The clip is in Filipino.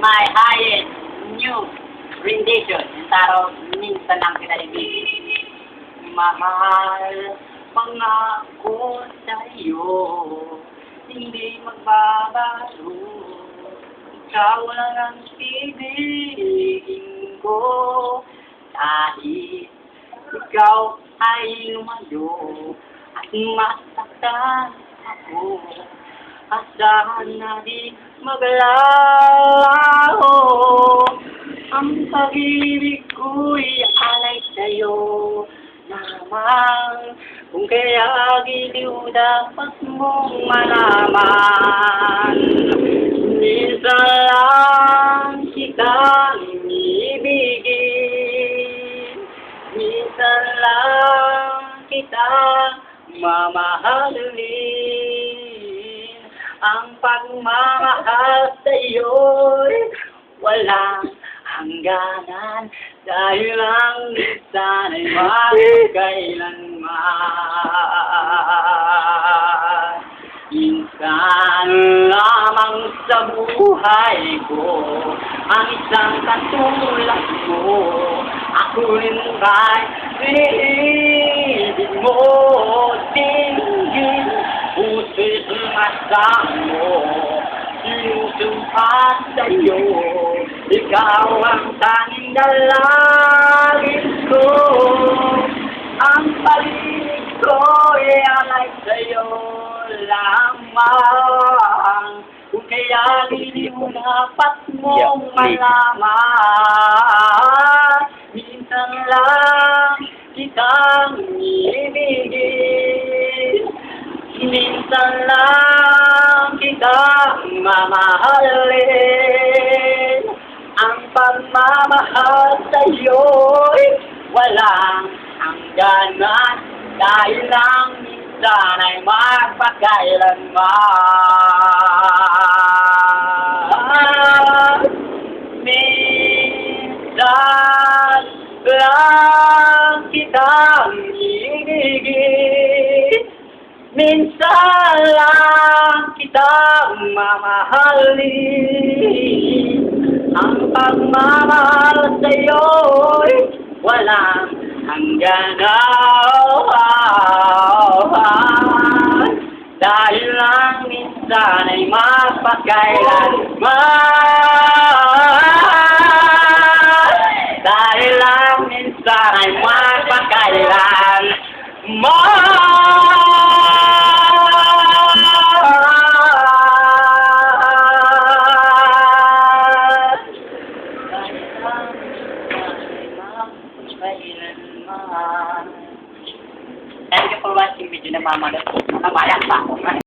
my highest new rendition. Yung taro, minsan lang kinalibig. Mahal, pangako sa'yo, hindi magbabago. Ikaw lang ang ibigin ko, kahit ikaw ay lumayo at masaktan ako. Asahan na di maglalaho, ang pag-ibig ko'y alay sa'yo naman. Kung kaya giliw dapat mong malaman, minsan lang kitang ibigin, minsan lang kitang mamahalin. Ang pagmamahal sa'yo'y walang hangganan, dahil lang minsan ay magkailanman. Minsan lamang sa buhay ko ang isang katulad mo, ako rin ba'y pinibig mo, dinggin puso't asam mo, sinusumpat sa'yo, ikaw ang tanging dalangin ko, ang pag-ibig ko'y alay sa'yo lamang. Kung kaya giliw dapat mong malaman, minsan lang kitang ibigin, minsan lang kitang mamahalin. Ang pagmamahal sa'yo'y walang hangganan, dahil lang minsan ay magpagkailanman. Minsan lang kitang ibigin, minsan lang kitang mamahalin. Ang pagmamahal sa'yo'y walang hangganan, dahil lang minsan ay mapagkailanman, dahil lang minsan ay mapagkailanman. Thank you for watching video na mamalat. Namayak pa ako.